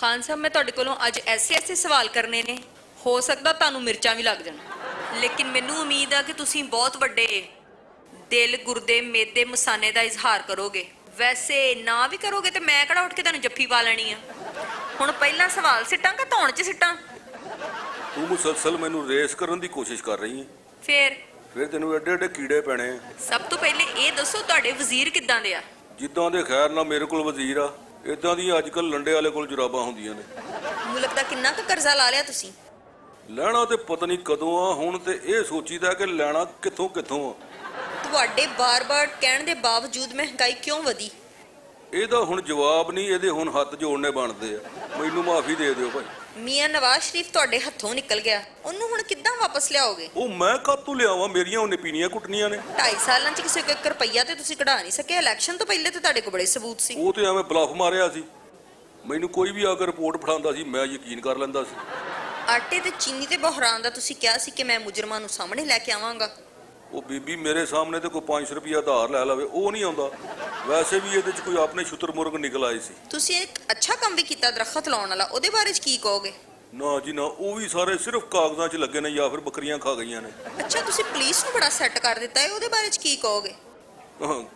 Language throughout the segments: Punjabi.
ਖਾਨ ਸਾਹਿਬ ਮੈਂ ਤੁਹਾਡੇ ਕੋਲੋਂ ਅੱਜ ਐਸੇ ਸਵਾਲ ਕਰਨੇ ਨੇ, ਹੋ ਸਕਦਾ ਤੁਹਾਨੂੰ ਮਿਰਚਾਂ ਵੀ ਲੱਗ ਜਾਣ, ਲੇਕਿਨ ਮੈਨੂੰ ਉਮੀਦ ਆ ਕਿ ਤੁਸੀਂ ਬਹੁਤ ਵੱਡੇ ਦਿਲ, ਗੁਰਦੇ, ਮੇਦੇ, ਮਸਾਨੇ ਦਾ ਇਜ਼ਹਾਰ ਕਰੋਗੇ। ਵੈਸੇ ਨਾ ਵੀ ਕਰੋਗੇ ਤੇ ਮੈਂ ਕਿਹੜਾ ਉੱਠ ਕੇ ਤੁਹਾਨੂੰ ਜੱਫੀ ਪਾ ਲੈਣੀ ਆ। ਹੁਣ ਪਹਿਲਾ ਸਵਾਲ ਸਿੱਟਾਂ ਕਿ ਧੌਣ 'ਚ ਸਿੱਟਾਂ? ਤੂੰ ਮੁਸਲਸਲ ਮੈਨੂੰ ਰੇਸ ਕਰਨ ਦੀ ਕੋਸ਼ਿਸ਼ ਕਰ ਰਹੀ ਹੈ। ਫਿਰ ਤੈਨੂੰ ਐਡੇ ਐਡੇ ਕੀੜੇ ਪੈਣੇ ਆ। ਸਭ ਤੋਂ ਪਹਿਲੇ ਇਹ ਦੱਸੋ ਤੁਹਾਡੇ ਵਜ਼ੀਰ ਕਿੱਦਾਂ ਦੇ ਆ? ਜਿੱਦਾਂ ਦੇ ਖੈਰ ਨਾ ਮੇਰੇ ਕੋਲ ਵਜ਼ੀਰ ਆ, ਇਦਾਂ ਦੀਆਂ ਅੱਜ ਕੱਲ ਲੰਡੇ ਵਾਲੇ ਕੋਲ ਜੁਰਾਬਾਂ ਹੁੰਦੀਆਂ ਨੇ। ਮੁਲਕ ਦਾ ਕਿੰਨਾ ਕੁ ਕਰਜ਼ਾ ਲਾ ਲਿਆ ਤੁਸੀਂ? ਲੈਣਾ ਤੇ ਪਤਾ ਨਹੀਂ ਕਦੋਂ ਆ, ਹੁਣ ਤੇ ਇਹ ਸੋਚੀਦਾ ਕਿ ਲੈਣਾ ਕਿੱਥੋਂ ਕਿੱਥੋਂ ਆ। ਤੁਹਾਡੇ ਬਾਰ-ਬਾਰ ਕਹਿਣ ਦੇ ਬਾਵਜੂਦ ਮਹਿੰਗਾਈ ਕਿਉਂ ਵਧੀ? ਇਹਦਾ ਹੁਣ ਜਵਾਬ ਨਹੀਂ, ਇਹਦੇ ਹੁਣ ਹੱਥ ਜੋੜਨੇ ਬਣਦੇ ਆ। ਮੈਨੂੰ ਮਾਫੀ ਦੇ ਦਿਓ ਭਾਈ। ਮੀਆਂ ਨਵਾਜ਼ ਸ਼ਰੀਫ ਤੁਹਾਡੇ ਹੱਥੋਂ ਨਿਕਲ ਗਿਆ, ਉਹਨੂੰ ਹੁਣ ਕਿੱਦਾਂ ਵਾਪਸ ਲਿਆਓਗੇ? ਉਹ ਮੈਂ ਕਾਹਤੋਂ ਲਿਆਵਾਂ, ਮੇਰੀਆਂ ਉਹਨੇ ਪੀਣੀਆਂ ਕੁੱਟਣੀਆਂ ਨੇ। 2.5 ਸਾਲਾਂ 'ਚ ਕਿਸੇ ਕੋਲ 1 ਰੁਪਈਆ ਤੇ ਤੁਸੀਂ ਕਢਾ ਨਹੀਂ ਸਕੇ। ਇਲੈਕਸ਼ਨ ਤੋਂ ਪਹਿਲੇ ਤੇ ਤੁਹਾਡੇ ਕੋਲ ਬੜੇ ਸਬੂਤ ਸੀ। ਉਹ ਤੇ ਐਵੇਂ ਬਲਫ ਮਾਰਿਆ ਸੀ। ਮੈਨੂੰ ਕੋਈ ਵੀ ਆ ਕੇ ਰਿਪੋਰਟ ਫੜਾਉਂਦਾ ਸੀ, ਮੈਂ ਯਕੀਨ ਕਰ ਲੈਂਦਾ ਸੀ। ਆਟੇ ਤੇ ਚੀਨੀ ਦੇ ਬੁਹਰਾਨ ਦਾ ਤੁਸੀਂ ਕਿਹਾ ਸੀ ਕਿ ਮੈਂ ਮੁਜਰਮਾਂ ਨੂੰ ਸਾਹਮਣੇ ਲੈ ਕੇ ਆਵਾਂਗਾ। ਉਹ ਬੀਬੀ ਮੇਰੇ ਸਾਹਮਣੇ ਤੇ ਕੋਈ 500 ਰੁਪਇਆ ਉਧਾਰ ਲੈ ਲਵੇ, ਉਹ ਨਹੀਂ ਆਉਂਦਾ। ਵੈਸੇ ਵੀ ਇਹਦੇ 'ਚ ਕੋਈ ਆਪਣੇ ਸ਼ੁਤਰਮੁਰਗ ਨਿਕਲ ਆਏ ਸੀ। ਤੁਸੀਂ ਇੱਕ ਅੱਛਾ ਕੰਮ ਵੀ ਕੀਤਾ ਦਰਖਤ ਲਾਉਣ ਵਾਲਾ, ਉਹਦੇ ਬਾਰੇ 'ਚ ਕੀ ਕਹੋਗੇ? ਨਾ ਜੀ ਨਾ, ਉਹ ਵੀ ਸਾਰੇ ਸਿਰਫ ਕਾਗਜ਼ਾਂ 'ਚ ਲੱਗੇ ਨੇ ਜਾਂ ਫਿਰ ਬੱਕਰੀਆਂ ਖਾ ਗਈਆਂ ਨੇ। ਅੱਛਾ, ਤੁਸੀਂ ਪੁਲਿਸ ਨੂੰ ਬੜਾ ਸੈੱਟ ਕਰ ਦਿੱਤਾ ਹੈ, ਉਹਦੇ ਬਾਰੇ 'ਚ ਕੀ ਕਹੋਗੇ?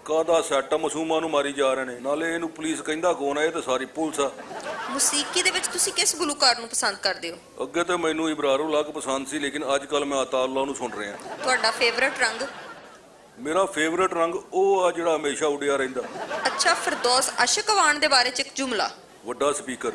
ਕਾਹਦਾ ਸੈੱਟ? ਮਾਸੂਮਾਂ ਨੂੰ ਮਾਰੀ ਜਾ ਰਹੇ ਨੇ, ਨਾਲੇ ਇਹਨੂੰ ਪੁਲਿਸ ਕਹਿੰਦਾ ਕੌਣ ਆ? ਇਹ ਤਾਂ ਸਾਰੀ ਪੁਲਿਸ ਆ। ਮੌਸੀਕੀ ਦੇ ਵਿੱਚ ਤੁਸੀਂ ਕਿਸ ਗੁਲੂਕਾਰ ਨੂੰ ਪਸੰਦ ਕਰਦੇ ਹੋ? ਅੱਗੇ ਤਾਂ ਮੈਨੂੰ ਇਬਰਾਰੁਲ ਹਕ ਪਸੰਦ ਸੀ, ਲੇਕਿਨ ਅੱਜ ਕੱਲ ਮੈਂ ਅਤਾਉੱਲਾ ਨੂੰ ਸੁਣ ਰਿਹਾ। ਤੁਹਾਡਾ ਫੇਵਰਟ ਰੰਗ? ਮੇਰਾ ਫੇਵਰਟ ਰੰਗ ਉਹ ਆ ਜਿਹੜਾ ਹਮੇਸ਼ਾ ਉੱਡਿਆ ਰਹਿੰਦਾ। ਅੱਛਾ, ਫਿਰਦੌਸ ਆਸ਼ਿਕ ਅਵਾਨ ਦੇ ਬਾਰੇ 'ਚ ਇੱਕ ਜੁਮਲਾ। ਵੱਡਾ ਸਪੀਕਰ।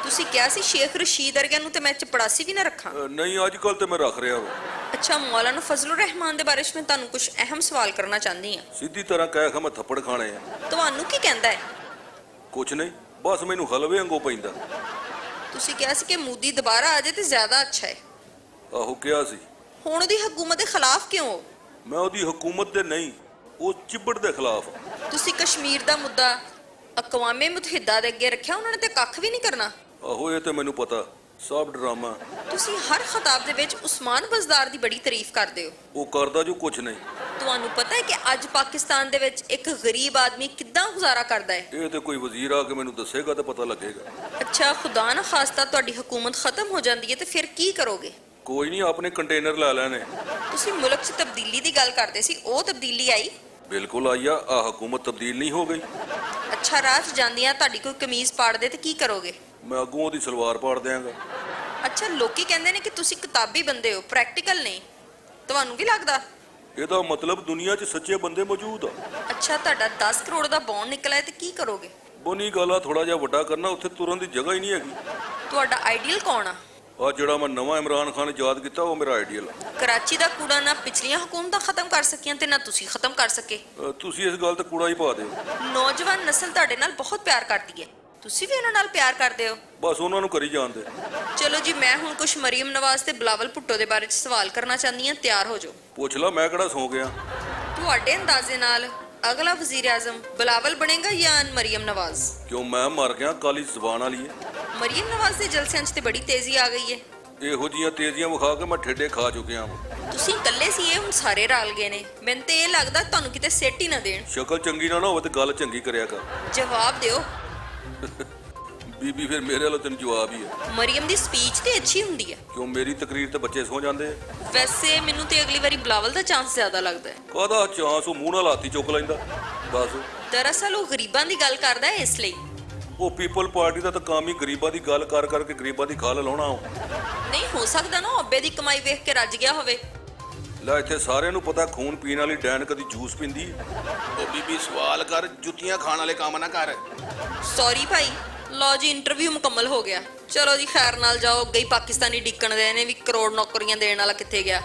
ਤੁਸੀਂ ਕਿਹਾ ਸੀ ਸ਼ੇਖ ਰਸ਼ੀਦ ਅਰਗਿਆਂ ਨੂੰ ਤੇ ਮੈਂ ਚਪੜਾਸੀ ਵੀ ਨਾ ਰੱਖਾਂ। ਨਹੀਂ, ਅੱਜ ਕੱਲ ਤੇ ਮੈਂ ਰੱਖ ਰਿਹਾ ਵਾ। ਅੱਛਾ, ਮੌਲਾਨਾ ਫਜ਼ਲੁਰ ਰਹਿਮਾਨ ਦੇ ਬਾਰੇ 'ਚ ਮੈਂ ਤੁਹਾਨੂੰ ਕੁਝ ਅਹਿਮ ਸਵਾਲ ਕਰਨਾ ਚਾਹੁੰਦੀ ਹਾਂ। ਸਿੱਧੀ ਤਰ੍ਹਾਂ ਕਹਿ ਕੇ ਮੈਂ ਥੱਪੜ ਖਾਣੇ ਆ। ਤੁਹਾਨੂੰ ਕੀ ਕਹਿੰਦਾ ਹੈ? ਕੁਛ ਨਹੀਂ, ਬਸ ਮੈਨੂੰ ਹਲਵੇ ਵਾਂਗੂ ਪੈਂਦਾ। ਤੁਸੀਂ ਕਿਹਾ ਸੀ ਕਿ ਮੋਦੀ ਦੁਬਾਰਾ ਆ ਜਾਏ ਤੇ ਜ਼ਿਆਦਾ ਅੱਛਾ ਹੈ। ਆਹੋ ਕਿਹਾ ਸੀ। ਹੁਣ ਉਹਦੀ ਹਕੂਮਤ ਦੇ ਖਿਲਾਫ ਕਿਉਂ ਹੋ? ਮੈਂ ਉਹਦੀ ਹਕੂਮਤ ਦੇ ਨਹੀਂ, ਉਹ ਚਿੱਬੜ ਦੇ ਖਿਲਾਫ। ਤੁਸੀਂ ਕਸ਼ਮੀਰ ਦਾ ਮੁੱਦਾ ਅਕਵਾਮੇ ਮੁਤਹਿਦਾ ਦੇ ਅੱਗੇ ਰੱਖਿਆ, ਉਹਨਾਂ ਨੇ ਤੇ ਕੱਖ ਵੀ ਨਹੀਂ ਕਰਨਾ। ਆਹੋ ਇਹ ਤੇ ਮੈਨੂੰ ਪਤਾ, ਸਭ ਡਰਾਮਾ। ਤੁਸੀਂ ਹਰ ਖਿਤਾਬ ਦੇ ਵਿੱਚ ਉਸਮਾਨ ਬਜ਼ਦਾਰ ਦੀ ਬੜੀ ਤਾਰੀਫ ਕਰਦੇ ਹੋ। ਉਹ ਕਰਦਾ ਜੋ ਕੁਛ ਨਹੀਂ। ਤੁਹਾਨੂੰ ਪਤਾ ਹੈ ਕਿ ਅੱਜ ਪਾਕਿਸਤਾਨ ਦੇ ਵਿੱਚ ਇੱਕ ਗਰੀਬ ਆਦਮੀ ਕਿੱਦਾਂ ਗੁਜ਼ਾਰਾ ਕਰਦਾ ਹੈ? ਇਹ ਤੇ ਕੋਈ ਵਜ਼ੀਰ ਆ ਕੇ ਮੈਨੂੰ ਦੱਸੇਗਾ ਤਾਂ ਪਤਾ ਲੱਗੇਗਾ। ਅੱਛਾ, ਖੁਦਾ ਨਾ ਖਾਸਤਾ ਤੁਹਾਡੀ ਹਕੂਮਤ ਖਤਮ ਹੋ ਜਾਂਦੀ ਹੈ ਤੇ ਫਿਰ ਕੀ ਕਰੋਗੇ? ਕੋਈ ਨਹੀਂ, ਆਪਣੇ ਕੰਟੇਨਰ ਲੈ ਲੈਣੇ। ਤੁਸੀਂ ਮੁਲਕ 'ਚ ਤਬਦੀਲੀ ਦੀ ਗੱਲ ਕਰਦੇ ਸੀ, ਉਹ ਤਬਦੀਲੀ ਆਈ? ਬਿਲਕੁਲ ਆਈ ਆ। ਹਕੂਮਤ ਤਬਦੀਲ ਨਹੀਂ ਹੋ ਗਈ। ਅੱਛਾ, ਰਾਹ 'ਚ ਜਾਂਦੀਆਂ ਤੁਹਾਡੀ ਕੋਈ ਕਮੀਜ਼ ਪਾੜ ਦੇ ਤੇ ਕੀ ਕਰੋਗੇ? ਮੈਂ ਅੱਗੋਂ ਉਹਦੀ ਸਲਵਾਰ ਪਾੜ ਦਿਆਂਗਾ। ਅੱਛਾ, ਲੋਕੀ ਕਹਿੰਦੇ ਨੇ ਕਿ ਤੁਸੀਂ ਕਿਤਾਬੀ ਬੰਦੇ ਹੋ, ਪ੍ਰੈਕਟੀਕਲ ਨਹੀਂ। ਤੁਹਾਨੂੰ ਕੀ ਲੱਗਦਾ? ਇਹਦਾ ਮਤਲਬ ਦੁਨੀਆ 'ਚ ਸੱਚੇ ਬੰਦੇ ਮੌਜੂਦ ਆ। ਅੱਛਾ, ਤੁਹਾਡਾ 10 ਕਰੋੜ ਦਾ ਬੌਂਡ ਨਿਕਲਿਆ ਤੇ ਕੀ ਕਰੋਗੇ? ਬੋਨੀ ਗੱਲ ਆ, ਥੋੜਾ ਜਿਹਾ ਵੱਡਾ ਕਰਨਾ, ਉੱਥੇ ਤੁਰਨ ਦੀ ਜਗ੍ਹਾ ਹੀ ਨਹੀਂ ਹੈਗੀ। ਤੁਹਾਡਾ ਆਈਡੀਅਲ ਕੌਣ ਆ? ਆ ਜਿਹੜਾ ਮੈਂ ਨਵਾਂ ਇਮਰਾਨ ਖਾਨ ਯਾਦ ਕੀਤਾ, ਉਹ ਮੇਰਾ ਆਈਡੀਅਲ ਆ। ਕਰਾਚੀ ਦਾ ਕੂੜਾ ਨਾ ਪਿਛਲੀਆਂ ਹਕੂਮਤਾਂ ਖਤਮ ਕਰ ਸਕੀਆਂ ਤੇ ਨਾ ਤੁਸੀਂ ਖਤਮ ਕਰ ਸਕੇ। ਤੁਸੀਂ ਇਸ ਗੱਲ ਤੇ ਕੂੜਾ ਹੀ ਪਾ ਦਿਓ। ਨੌਜਵਾਨ ਨਸਲ ਤੁਹਾਡੇ ਨਾਲ ਬਹੁਤ ਪਿਆਰ ਕਰਦੀ ਹੈ, ਤੁਸੀਂ ਵੀ ਉਹਨਾਂ ਨਾਲ ਪਿਆਰ ਕਰਦੇ ਹੋ। ਬਸ ਉਹਨਾਂ ਨੂੰ ਕਰੀ ਜਾਣ ਦੇ। ਚਲੋ ਜੀ, ਮੈਂ ਹੁਣ ਕੁਝ ਮਰੀਮ ਨਵਾਜ਼ ਤੇ ਬਿਲਾਵਲ ਭੁੱਟੋ ਦੇ ਬਾਰੇ 'ਚ ਸਵਾਲ ਕਰਨਾ ਚਾਹੁੰਦੀ ਹਾਂ, ਤਿਆਰ ਹੋ ਜਾਓ। ਪੁੱਛ ਲਾ, ਮੈਂ ਕਿਹੜਾ ਸੌਂ ਗਿਆ। ਤੁਹਾਡੇ ਅੰਦਾਜ਼ੇ ਨਾਲ ਅਗਲਾ ਵਜ਼ੀਰ ਆਜ਼ਮ ਬਿਲਾਵਲ ਬਣੇਗਾ ਜਾਂ ਮਰੀਮ ਨਵਾਜ਼? ਕਿਉਂ, ਮੈਂ ਮਰ ਗਿਆ? ਕਾਲੀ ਜ਼ਬਾਨ ਵਾਲੀ ਹੈ। ਮਰੀਮ ਨਵਾਜ਼ ਦੇ ਜਲਸਿਆਂ 'ਚ ਤੇ ਬੜੀ ਤੇਜ਼ੀ ਆ ਗਈ ਹੈ। ਇਹੋ ਜੀਆਂ ਤੇਜ਼ੀਆਂ ਵਿਖਾ ਕੇ ਮੈਂ ਠੇਡੇ ਖਾ ਚੁੱਕਿਆ ਹਾਂ। ਤੁਸੀਂ ਇਕੱਲੇ ਸੀ, ਇਹ ਹੁਣ ਸਾਰੇ ਰਲ ਗਏ ਨੇ। ਮੈਨੂੰ ਤੇ ਇਹ ਲੱਗਦਾ ਤੁਹਾਨੂੰ ਕਿਤੇ ਸਿੱਟ ਹੀ ਨਾ ਦੇਣ। ਸ਼ਕਲ ਚੰਗੀ ਨਾ ਹੋਵੇ ਤੇ ਗੱਲ ਚੰਗੀ ਕਰਿਆ ਕਰ। ਜਵਾਬ ਦਿਓ। ਬੀਬੀ, ਫਿਰ ਮੇਰੇ ਵੱਲੋਂ ਤੈਨੂੰ ਜਵਾਬ ਹੀ ਹੈ। ਮਰੀਮ ਦੀ ਸਪੀਚ ਤੇ ਅੱਛੀ ਹੁੰਦੀ ਹੈ। ਕਿਉਂ, ਮੇਰੀ ਤਕਰੀਰ ਤੇ ਬੱਚੇ ਸੌ ਜਾਂਦੇ ਆ। ਵੈਸੇ ਮੈਨੂੰ ਤੇ ਅਗਲੀ ਵਾਰੀ ਬਿਲਾਵਲ ਦਾ ਚਾਂਸ ਜ਼ਿਆਦਾ ਲੱਗਦਾ ਹੈ। ਕਾਹਦਾ ਚਾਂਸ? ਉਹ ਮੂੰਹ ਨਾਲ ਹਾਥੀ ਚੁੱਕ ਲੈਂਦਾ। ਦੱਸ। ਦਰਅਸਲ ਉਹ ਗਰੀਬਾਂ ਦੀ ਗੱਲ ਕਰਦਾ ਹੈ, ਇਸ ਲਈ। ਉਹ ਪੀਪਲ ਪਾਰਟੀ ਦਾ ਤਾਂ ਕੰਮ ਹੀ ਗਰੀਬਾਂ ਦੀ ਗੱਲ ਕਰ ਕਰਕੇ ਗਰੀਬਾਂ ਦੀ ਖਾਲ ਲਾਉਣਾ। ਨਹੀਂ ਹੋ ਸਕਦਾ ਨਾ ਅੱਬੇ ਦੀ ਕਮਾਈ ਵੇਖ ਕੇ ਰੱਜ ਗਿਆ ਹੋਵੇ। ਲੈ, ਇੱਥੇ ਸਾਰਿਆਂ ਨੂੰ ਪਤਾ ਖੂਨ ਪੀਣ ਵਾਲੀ ਡੈਨ ਕਦੀ ਜੂਸ ਪੀਂਦੀ। ਉਹ ਬੀਬੀ ਸਵਾਲ ਕਰ, ਜੁੱਤੀਆਂ ਖਾਣ ਵਾਲੇ ਕੰਮ ਨਾ ਕਰ। ਸੌਰੀ ਭਾਈ। ਲਓ ਜੀ, ਇੰਟਰਵਿਊ ਮੁਕੰਮਲ ਹੋ ਗਿਆ। ਚਲੋ ਜੀ, ਖੈਰ ਨਾਲ ਜਾਓ। ਅੱਗੇ ਹੀ ਪਾਕਿਸਤਾਨੀ ਡਿੱਕਣ ਦੇ ਨੇ ਵੀ ਕਰੋੜ ਨੌਕਰੀਆਂ ਦੇਣ ਵਾਲਾ ਕਿੱਥੇ ਗਿਆ।